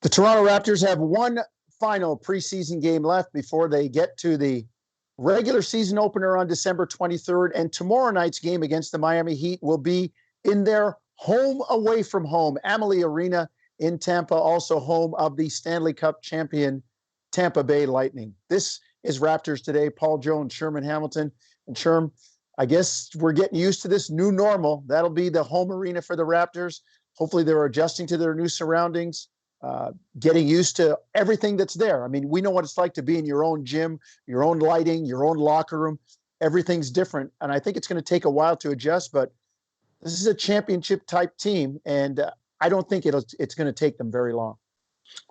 The Toronto Raptors have one final preseason game left before they get to the regular season opener on December 23rd. And tomorrow night's game against the Miami Heat will be in their home away from home, Amalie Arena in Tampa, also home of the Stanley Cup champion Tampa Bay Lightning. This is Raptors Today. Paul Jones, Sherman Hamilton. And Sherm, I guess we're getting used to this new normal. That'll be the home arena for the Raptors. Hopefully they're adjusting to their new surroundings. Getting used to everything that's there. I mean, we know what it's like to be in your own gym, your own lighting, your own locker room. Everything's different. And I think it's going to take a while to adjust, but this is a championship type team. And I don't think it's going to take them very long.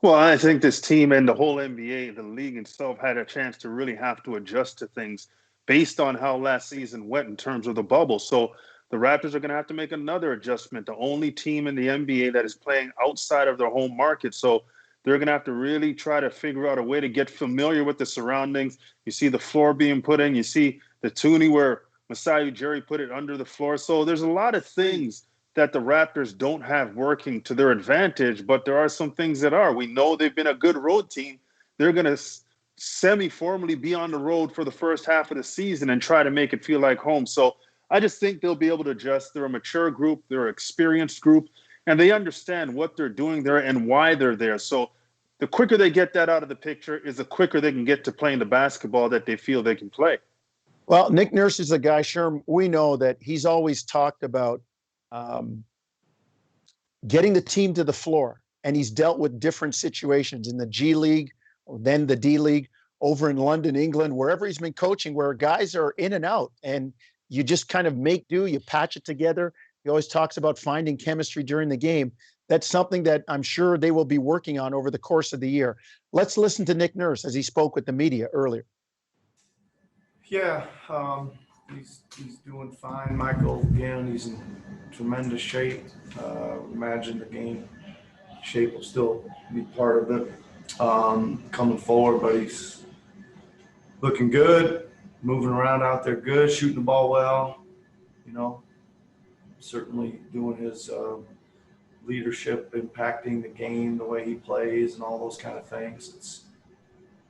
Well, I think this team and the whole NBA, the league itself, had a chance to really have to adjust to things based on how last season went in terms of the bubble. So the Raptors are going to have to make another adjustment. The only team in the NBA that is playing outside of their home market. So they're going to have to really try to figure out a way to get familiar with the surroundings. You see the floor being put in. You see the Toonie where Masai Ujiri put it under the floor. So there's a lot of things that the Raptors don't have working to their advantage, but there are some things that are. We know they've been a good road team. They're going to semi-formally be on the road for the first half of the season and try to make it feel like home. So I just think they'll be able to adjust. They're a mature group. They're an experienced group. And they understand what they're doing there and why they're there. So the quicker they get that out of the picture is the quicker they can get to playing the basketball that they feel they can play. Well, Nick Nurse is a guy, Sherm, we know that he's always talked about getting the team to the floor. And he's dealt with different situations in the G League, then the D League, over in London, England, wherever he's been coaching, where guys are in and out. And you just kind of make do, you patch it together. He always talks about finding chemistry during the game. That's something that I'm sure they will be working on over the course of the year. Let's listen to Nick Nurse as he spoke with the media earlier. Yeah, he's doing fine. Michael, again, he's in tremendous shape. Imagine the game shape will still be part of it coming forward, but he's looking good. Moving around out there good, shooting the ball well, certainly doing his leadership, impacting the game, the way he plays and all those kind of things.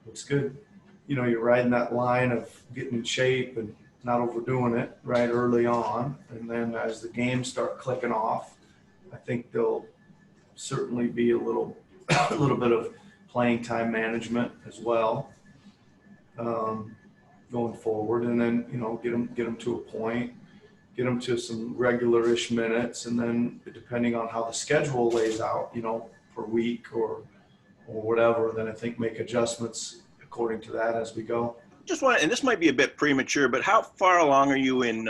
Looks good. You're riding that line of getting in shape and not overdoing it right early on. And then as the games start clicking off, I think there'll certainly be a little bit of playing time management as well. Going forward, and then get them to a point, get them to some regular-ish minutes, and then depending on how the schedule lays out, per week or whatever, then I think make adjustments according to that as we go. And this might be a bit premature, but how far along are you in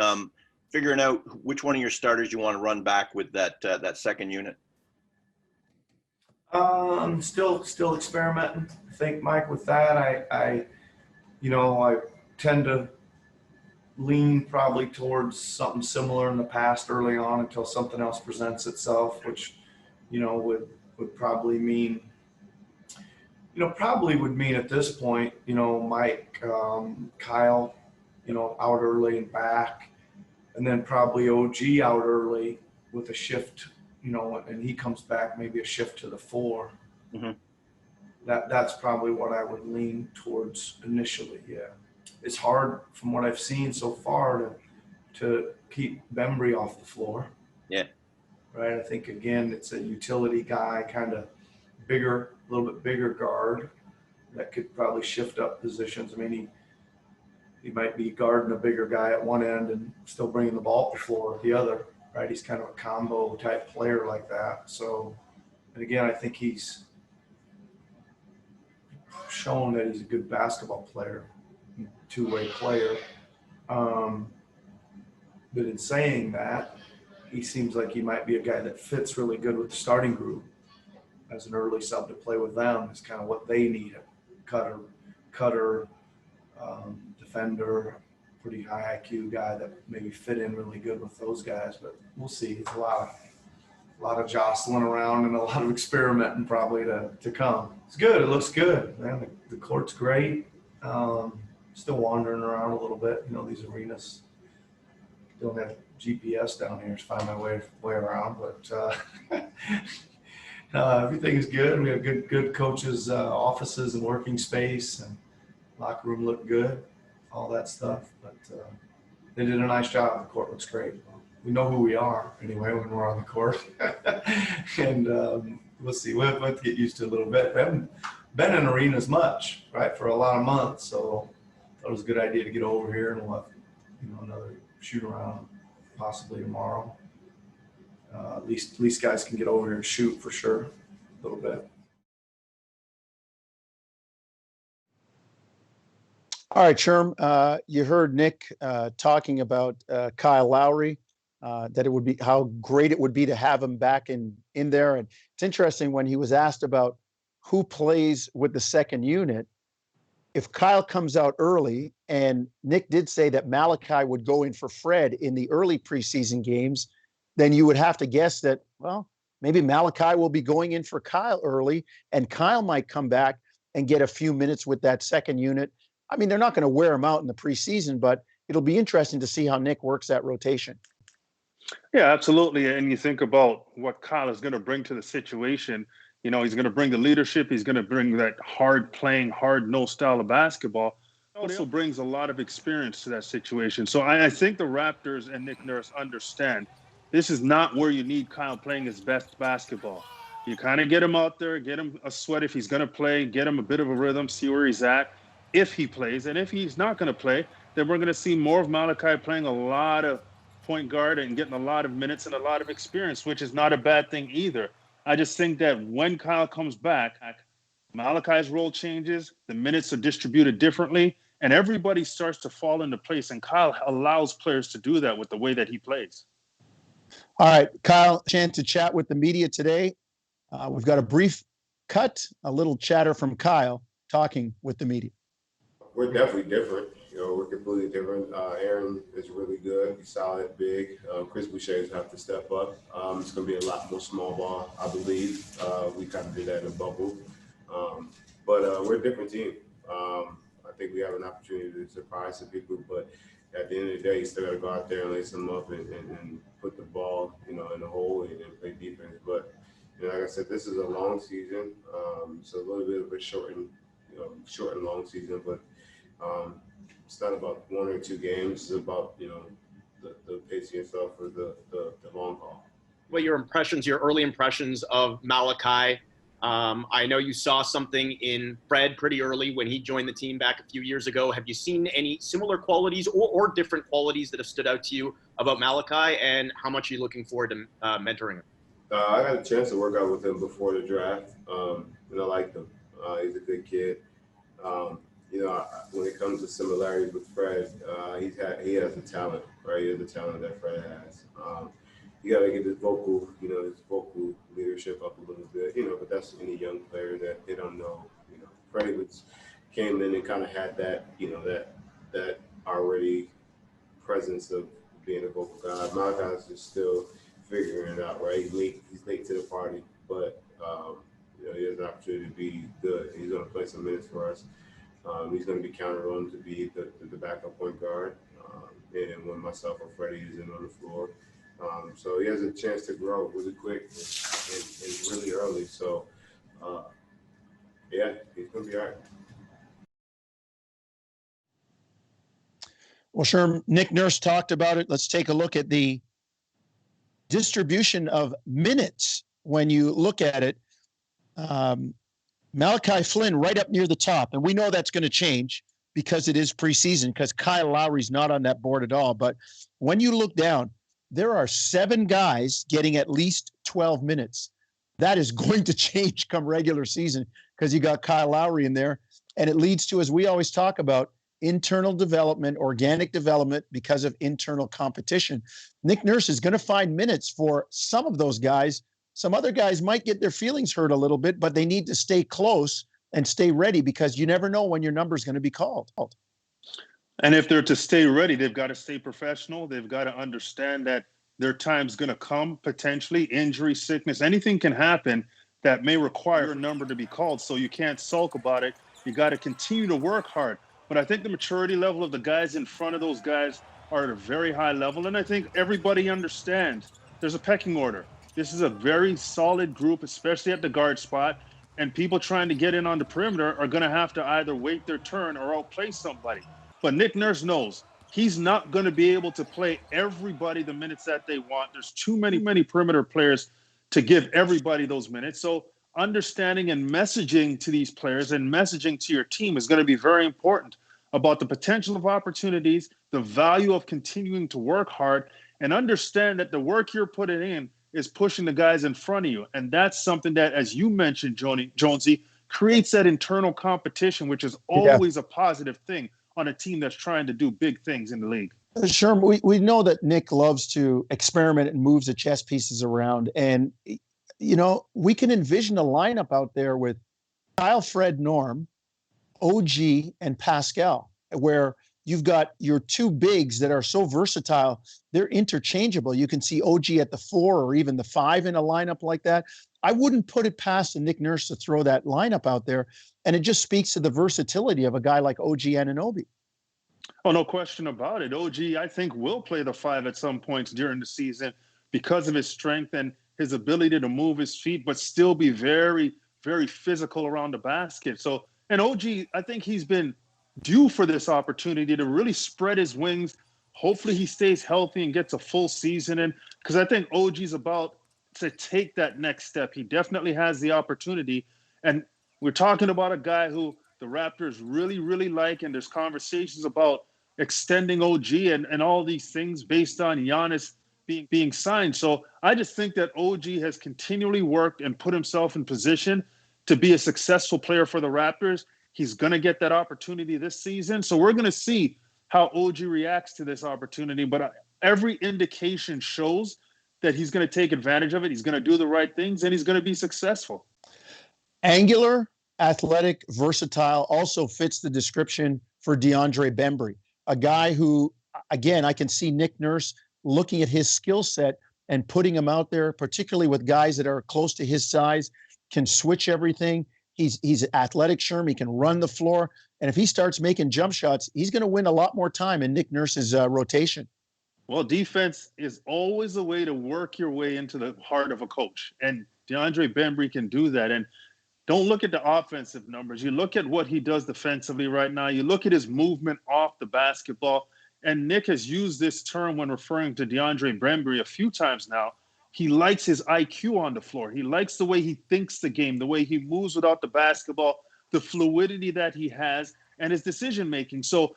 figuring out which one of your starters you want to run back with that second unit? Still experimenting. I think, Mike, with that, I tend to lean probably towards something similar in the past early on until something else presents itself, which, would probably mean, at this point, Mike, Kyle, out early and back, and then probably OG out early with a shift, and he comes back, maybe a shift to the 4. Mm-hmm. That's probably what I would lean towards initially. Yeah. It's hard from what I've seen so far to keep Bembry off the floor. Yeah. Right. I think, again, it's a utility guy, kind of a little bit bigger guard that could probably shift up positions. I mean, he might be guarding a bigger guy at one end and still bringing the ball up the floor at the other. Right. He's kind of a combo type player like that. So, and again, I think he's shown that he's a good basketball player, two-way player. But in saying that, he seems like he might be a guy that fits really good with the starting group as an early sub to play with them. Is kind of what they need. A cutter, defender, pretty high IQ guy that maybe fit in really good with those guys. But we'll see. It's a lot of jostling around and a lot of experimenting probably to come. It's good. It looks good, man. The court's great. Still wandering around a little bit. These arenas don't have GPS down here to find my way around, but Everything is good. We have good coaches' offices and working space, and locker room looked good, all that stuff. But they did a nice job. The court looks great. We know who we are anyway when we're on the court, and we'll see. We'll have to get used to it a little bit. We haven't been in arenas much, right, for a lot of months, so I thought it was a good idea to get over here, and we'll have, another shoot around possibly tomorrow. At least guys can get over here and shoot for sure a little bit. All right, Sherm, you heard Nick talking about Kyle Lowry, that it would be how great it would be to have him back in there. And it's interesting when he was asked about who plays with the second unit, if Kyle comes out early, and Nick did say that Malachi would go in for Fred in the early preseason games, then you would have to guess that, well, maybe Malachi will be going in for Kyle early, and Kyle might come back and get a few minutes with that second unit. I mean, they're not going to wear him out in the preseason, but it'll be interesting to see how Nick works that rotation. Yeah, absolutely. And you think about what Kyle is going to bring to the situation. He's going to bring the leadership. He's going to bring that hard-playing, hard-nosed style of basketball. He also brings a lot of experience to that situation. So I think the Raptors and Nick Nurse understand this is not where you need Kyle playing his best basketball. You kind of get him out there, get him a sweat if he's going to play, get him a bit of a rhythm, see where he's at if he plays. And if he's not going to play, then we're going to see more of Malachi playing a lot of point guard and getting a lot of minutes and a lot of experience, which is not a bad thing either. I just think that when Kyle comes back, Malachi's role changes, the minutes are distributed differently, and everybody starts to fall into place. And Kyle allows players to do that with the way that he plays. All right, Kyle, chance to chat with the media today. We've got a brief cut, a little chatter from Kyle talking with the media. We're definitely different. We're completely different. Aaron is really good. He's solid, big. Chris Boucher has have to step up. It's going to be a lot more small ball, I believe. We kind of did that in a bubble. But we're a different team. I think we have an opportunity to surprise some people, but at the end of the day, you still got to go out there and lace them up and put the ball, in the hole and play defense. But, like I said, this is a long season. So a little bit of a short and long season, but it's not about one or two games. It's about, the pacing yourself for the long haul. What your early impressions of Malachi? I know you saw something in Fred pretty early when he joined the team back a few years ago. Have you seen any similar qualities or different qualities that have stood out to you about Malachi, and how much are you looking forward to mentoring him? I got a chance to work out with him before the draft, and I liked him. He's a good kid. When it comes to similarities with Fred, he has the talent, right? He has the talent that Fred has. You got to get his vocal leadership up a little bit, but that's any young player that they don't know. Freddie came in and kind of had that, that already presence of being a vocal guy. Malachi's just still figuring it out, right? He's late to the party, but he has an opportunity to be good. He's going to play some minutes for us. He's going to be counted on to be the backup point guard, and when myself or Freddie isn't on the floor. So he has a chance to grow really quick and really early. So, he's going to be all right. Well, Sherm, Nick Nurse talked about it. Let's take a look at the distribution of minutes when you look at it. Malachi Flynn right up near the top. And we know that's going to change because it is preseason, because Kyle Lowry's not on that board at all. But when you look down, there are 7 guys getting at least 12 minutes. That is going to change come regular season because you got Kyle Lowry in there. And it leads to, as we always talk about, internal development, organic development because of internal competition. Nick Nurse is going to find minutes for some of those guys. Some other guys might get their feelings hurt a little bit, but they need to stay close and stay ready because you never know when your number is going to be called. And if they're to stay ready, they've got to stay professional. They've got to understand that their time's going to come, potentially, injury, sickness, anything can happen that may require a number to be called. So you can't sulk about it. You got to continue to work hard. But I think the maturity level of the guys in front of those guys are at a very high level. And I think everybody understands there's a pecking order. This is a very solid group, especially at the guard spot. And people trying to get in on the perimeter are going to have to either wait their turn or outplay somebody. But Nick Nurse knows he's not going to be able to play everybody the minutes that they want. There's too many perimeter players to give everybody those minutes. So understanding and messaging to these players and messaging to your team is going to be very important about the potential of opportunities, the value of continuing to work hard, and understand that the work you're putting in is pushing the guys in front of you. And that's something that, as you mentioned, Jonesy, creates that internal competition, which is always a positive thing on a team that's trying to do big things in the league. Sure. We know that Nick loves to experiment and moves the chess pieces around. And, you know, we can envision a lineup out there with Kyle, Fred, Norm, OG, and Pascal, where you've got your two bigs that are so versatile, they're interchangeable. You can see OG at the 4 or even the 5 in a lineup like that. I wouldn't put it past Nick Nurse to throw that lineup out there. And it just speaks to the versatility of a guy like OG Anunoby. Oh, no question about it. OG, I think, will play the 5 at some points during the season because of his strength and his ability to move his feet, but still be very, very physical around the basket. So, and OG, I think he's been due for this opportunity to really spread his wings. Hopefully he stays healthy and gets a full season in, because I think OG's about to take that next step. He definitely has the opportunity. And we're talking about a guy who the Raptors really, really like, and there's conversations about extending OG and all these things based on Giannis being signed. So I just think that OG has continually worked and put himself in position to be a successful player for the Raptors. He's going to get that opportunity this season. So we're going to see how OG reacts to this opportunity. But every indication shows that he's going to take advantage of it. He's going to do the right things, and he's going to be successful. Angular, athletic, versatile, also fits the description for DeAndre Bembry, a guy who, again, I can see Nick Nurse looking at his skill set and putting him out there, particularly with guys that are close to his size, can switch everything. He's athletic, Sherm. He can run the floor. And if he starts making jump shots, he's going to win a lot more time in Nick Nurse's rotation. Well, defense is always a way to work your way into the heart of a coach. And DeAndre Bembry can do that. And don't look at the offensive numbers. You look at what he does defensively right now. You look at his movement off the basketball. And Nick has used this term when referring to DeAndre Bembry a few times now. He likes his IQ on the floor. He likes the way he thinks the game, the way he moves without the basketball, the fluidity that he has, and his decision-making. So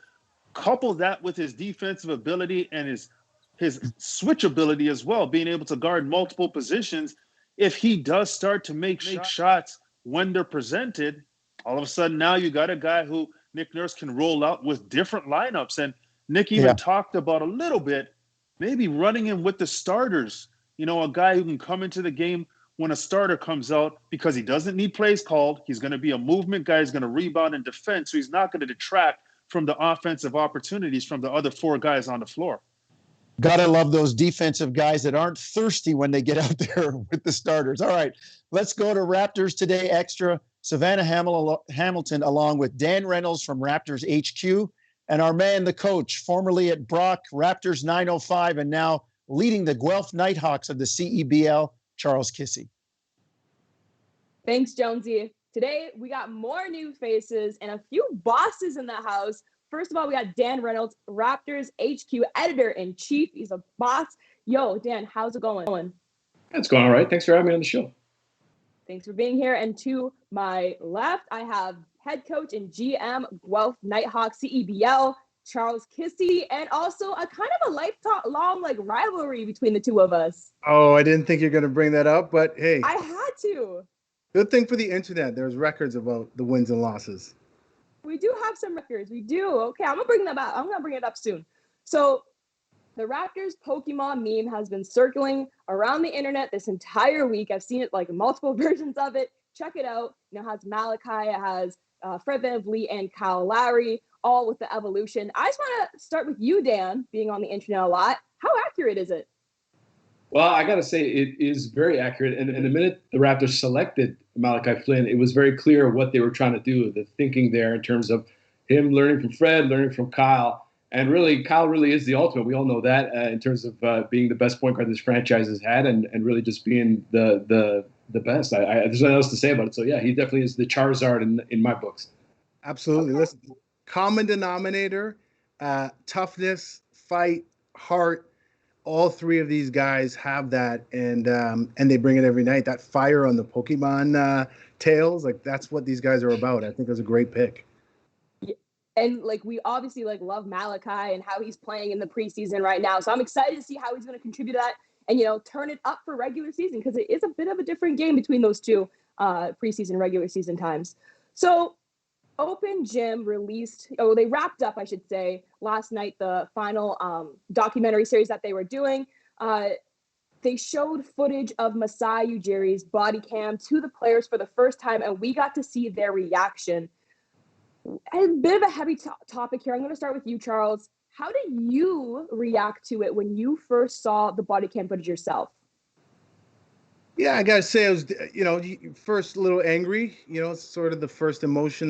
couple that with his defensive ability and his switch ability as well, being able to guard multiple positions. If he does start to make shots when they're presented, all of a sudden now you got a guy who Nick Nurse can roll out with different lineups. And Nick even talked about a little bit, maybe running in with the starters. You know, a guy who can come into the game when a starter comes out because he doesn't need plays called. He's going to be a movement guy. He's going to rebound and defend. So he's not going to detract from the offensive opportunities from the other 4 guys on the floor. Gotta love those defensive guys that aren't thirsty when they get out there with the starters. All right, let's go to Raptors Today Extra. Savanna Hamilton, along with Dan Reynolds from Raptors HQ, and our man, the coach, formerly at Brock, Raptors 905, and now leading the Guelph Nighthawks of the CEBL, Charles Kissi. Thanks, Jonesy. Today, we got more new faces and a few bosses in the house. First of all, we got Dan Reynolds, Raptors HQ editor-in-chief. He's a boss. Yo, Dan, how's it going? It's going all right. Thanks for having me on the show. Thanks for being here. And to my left, I have head coach and GM, Guelph Nighthawk CEBL, Charles Kissi, and also a kind of a lifelong rivalry between the two of us. Oh, I didn't think you're going to bring that up, but hey. I had to. Good thing for the internet. There's records about the wins and losses. We do have some records. We do. Okay, I'm going to bring them up. I'm going to bring it up soon. So the Raptors Pokemon meme has been circling around the internet this entire week. I've seen it multiple versions of it. Check it out. It has Malachi, it has Fred VanVleet and Kyle Lowry, all with the evolution. I just want to start with you, Dan, being on the internet a lot. How accurate is it? Well, I got to say it is very accurate. And the minute the Raptors selected Malachi Flynn, it was very clear what they were trying to do, the thinking there in terms of him learning from Fred, learning from Kyle. And really, Kyle really is the ultimate. We all know that in terms of being the best point guard this franchise has had, and really just being the best. There's nothing else to say about it. So yeah, he definitely is the Charizard in my books. Absolutely. Listen, common denominator, toughness, fight, heart. All three of these guys have that, and they bring it every night. That fire on the Pokemon tails, like that's what these guys are about. I think it was a great pick. And like we obviously like love Malachi and how he's playing in the preseason right now. So I'm excited to see how he's going to contribute to that and turn it up for regular season, because it is a bit of a different game between those two preseason, regular season times. So Open Gym they wrapped up, I should say, last night, the final documentary series that they were doing. They showed footage of Masai Ujiri's body cam to the players for the first time, and we got to see their reaction. A bit of a heavy topic here. I'm going to start with you, Charles. How did you react to it when you first saw the body cam footage yourself? Yeah, I gotta say, I was, first a little angry. It's sort of the first emotion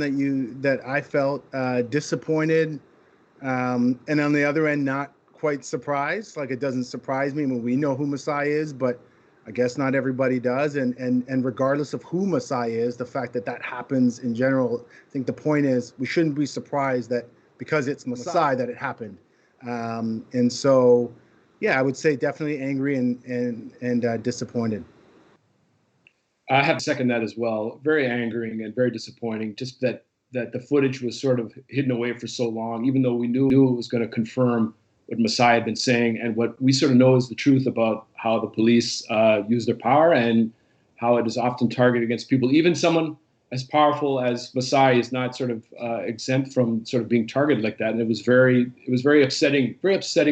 that I felt, disappointed, and on the other end, not quite surprised. Like, it doesn't surprise me when we know who Masai is, but I guess not everybody does. And regardless of who Masai is, the fact that happens in general, I think the point is we shouldn't be surprised that because it's Masai that it happened. And so, yeah, I would say definitely angry and disappointed. I have to second that as well. Very angering and very disappointing. Just that the footage was sort of hidden away for so long, even though we knew it was going to confirm what Masai had been saying and what we sort of know is the truth about how the police use their power and how it is often targeted against people. Even someone as powerful as Masai is not sort of exempt from sort of being targeted like that. And it was very upsetting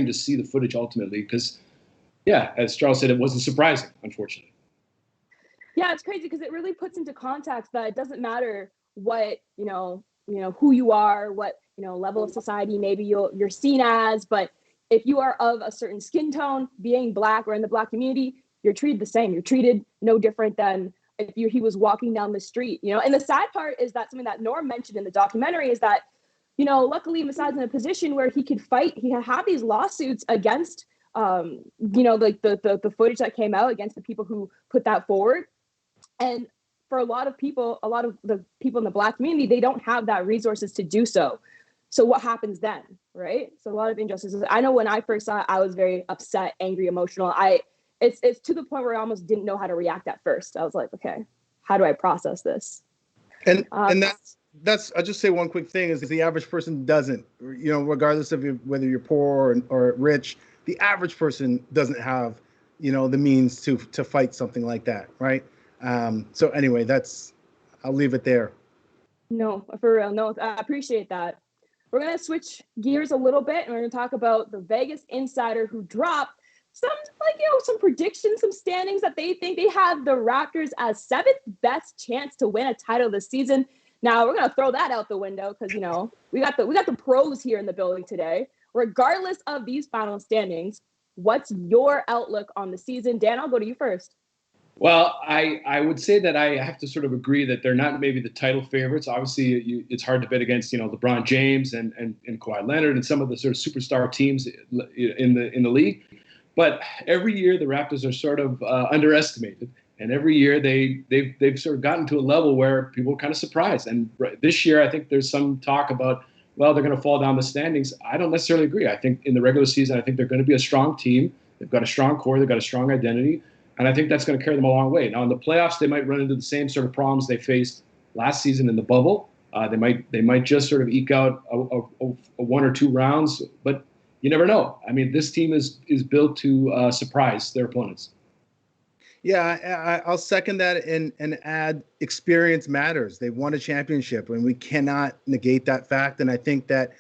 to see the footage ultimately, because, yeah, as Charles said, it wasn't surprising, unfortunately. Yeah, it's crazy because it really puts into context that it doesn't matter what, who you are, what, level of society maybe you're seen as, but if you are of a certain skin tone, being Black or in the Black community, you're treated the same. You're treated no different than if he was walking down the street, And the sad part is that something that Norm mentioned in the documentary is that, luckily Masai's in a position where he could fight. He had these lawsuits against, like the footage that came out against the people who put that forward. And for a lot of the people in the Black community, they don't have that resources to do so. So what happens then, right? So a lot of injustices. I know when I first saw it, I was very upset, angry, emotional. It's to the point where I almost didn't know how to react at first. I was like, okay, how do I process this? And that's I'll just say one quick thing is the average person doesn't, regardless of whether you're poor or rich, the average person doesn't have, the means to fight something like that, right? So anyway, I'll leave it there. No, for real. No, I appreciate that. We're going to switch gears a little bit, and we're going to talk about the Vegas insider who dropped some predictions, some standings that they think they have the Raptors as 7th best chance to win a title this season. Now we're going to throw that out the window because, we got the pros here in the building today. Regardless of these final standings, what's your outlook on the season? Dan, I'll go to you first. Well, I would say that I have to sort of agree that they're not maybe the title favorites. Obviously, it's hard to bet against LeBron James and Kawhi Leonard and some of the sort of superstar teams in the league. But every year the Raptors are sort of underestimated, and every year they've sort of gotten to a level where people are kind of surprised. And this year, I think there's some talk about, well, they're going to fall down the standings. I don't necessarily agree. I think in the regular season, I think they're going to be a strong team. They've got a strong core. They've got a strong identity. And I think that's going to carry them a long way. Now, in the playoffs, they might run into the same sort of problems they faced last season in the bubble. They might just sort of eke out a one or two rounds, but you never know. I mean, this team is built to surprise their opponents. Yeah, I'll second that and add experience matters. They've won a championship, and we cannot negate that fact. And I think that,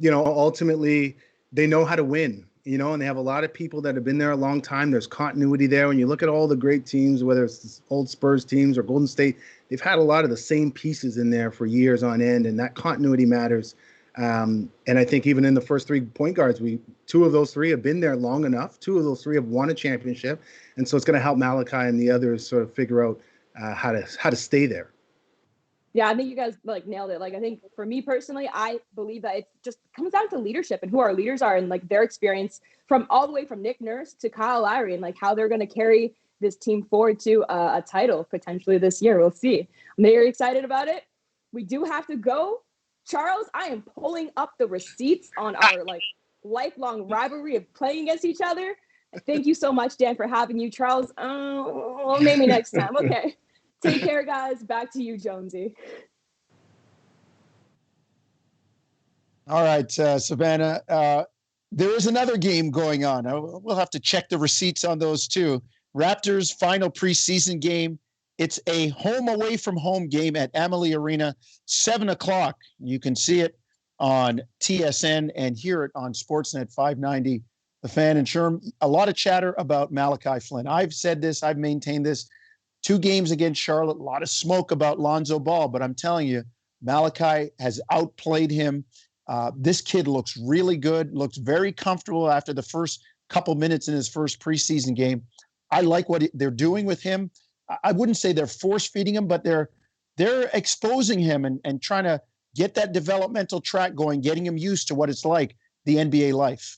ultimately they know how to win. And they have a lot of people that have been there a long time. There's continuity there. When you look at all the great teams, whether it's the old Spurs teams or Golden State, they've had a lot of the same pieces in there for years on end, and that continuity matters. And I think even in the first 3 point guards, two of those 3 have been there long enough. 2 of those 3 have won a championship, and so it's going to help Malachi and the others sort of figure out how to stay there. Yeah, I think you guys like nailed it. Like, I think for me personally, I believe that it just comes down to leadership and who our leaders are and like their experience from all the way from Nick Nurse to Kyle Lowry and like how they're going to carry this team forward to a title potentially this year. We'll see. I'm very excited about it. We do have to go. Charles, I am pulling up the receipts on our like lifelong rivalry of playing against each other. Thank you so much, Dan, for having you. Charles, well, maybe next time. Okay. Take care, guys. Back to you, Jonesy. All right, Savanna. There is another game going on. We'll have to check the receipts on those too. Raptors' final preseason game. It's a home away from home game at Amalie Arena, 7 o'clock. You can see it on TSN and hear it on Sportsnet 590. The Fan and Sherm. A lot of chatter about Malachi Flynn. I've said this. I've maintained this. 2 games against Charlotte, a lot of smoke about Lonzo Ball, but I'm telling you, Malachi has outplayed him. This kid looks really good, looks very comfortable after the first couple minutes in his first preseason game. I like what they're doing with him. I wouldn't say they're force-feeding him, but they're exposing him and trying to get that developmental track going, getting him used to what it's like, the NBA life.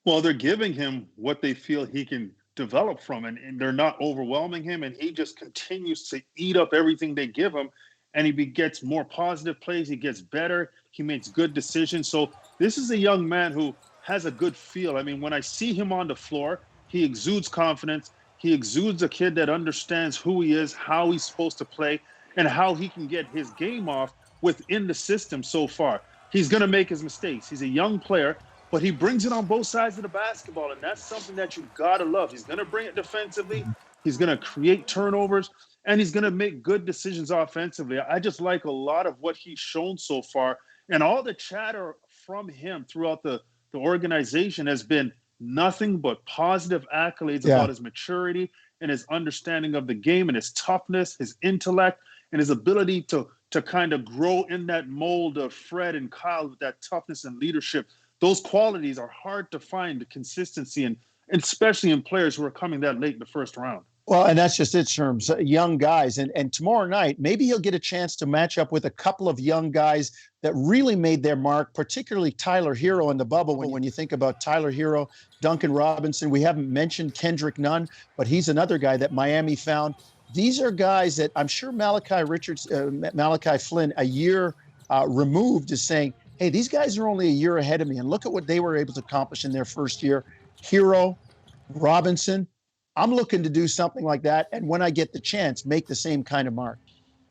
Well, they're giving him what they feel he can develop from, and they're not overwhelming him, and he just continues to eat up everything they give him, and he gets more positive plays, he gets better, he makes good decisions. So this is a young man who has a good feel. I mean, when I see him on the floor, he exudes confidence, he exudes a kid that understands who he is, how he's supposed to play, and how he can get his game off within the system so far. He's going to make his mistakes. He's a young player, but he brings it on both sides of the basketball, and that's something that you got to love. He's going to bring it defensively. He's going to create turnovers, and he's going to make good decisions offensively. I just like a lot of what he's shown so far, and all the chatter from him throughout the organization has been nothing but positive accolades about his maturity and his understanding of the game and his toughness, his intellect, and his ability to kind of grow in that mold of Fred and Kyle with that toughness and leadership. Those qualities are hard to find, the consistency, and especially in players who are coming that late in the first round. Well, and that's just it, Sherms, young guys. And tomorrow night, maybe he'll get a chance to match up with a couple of young guys that really made their mark, particularly Tyler Hero in the bubble. When you think about Tyler Hero, Duncan Robinson, we haven't mentioned Kendrick Nunn, but he's another guy that Miami found. These are guys that I'm sure Malachi Flynn, a year removed, is saying, hey, these guys are only a year ahead of me, and look at what they were able to accomplish in their first year. Hero, Robinson, I'm looking to do something like that, and when I get the chance, make the same kind of mark.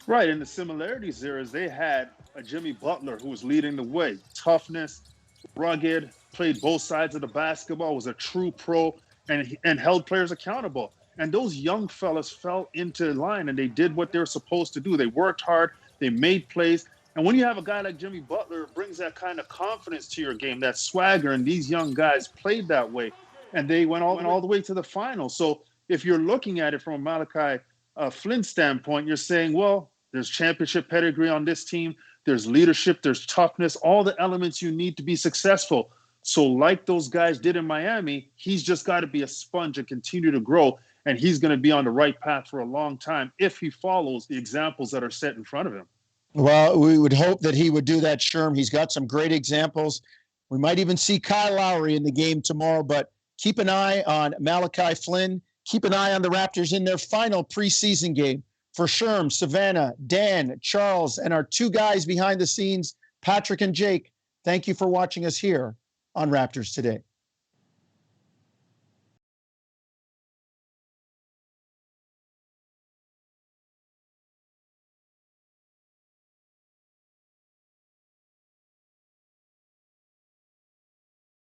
Right, and the similarities there is they had a Jimmy Butler who was leading the way. Toughness, rugged, played both sides of the basketball, was a true pro, and held players accountable. And those young fellas fell into line, and they did what they were supposed to do. They worked hard, they made plays. And when you have a guy like Jimmy Butler, it brings that kind of confidence to your game, that swagger, and these young guys played that way, and they went all the way to the final. So if you're looking at it from a Malachi Flynn standpoint, you're saying, well, there's championship pedigree on this team, there's leadership, there's toughness, all the elements you need to be successful. So like those guys did in Miami, he's just got to be a sponge and continue to grow, and he's going to be on the right path for a long time if he follows the examples that are set in front of him. Well, we would hope that he would do that, Sherm. He's got some great examples. We might even see Kyle Lowry in the game tomorrow, but keep an eye on Malachi Flynn. Keep an eye on the Raptors in their final preseason game. For Sherm, Savanna, Dan, Charles, and our 2 guys behind the scenes, Patrick and Jake, thank you for watching us here on Raptors Today.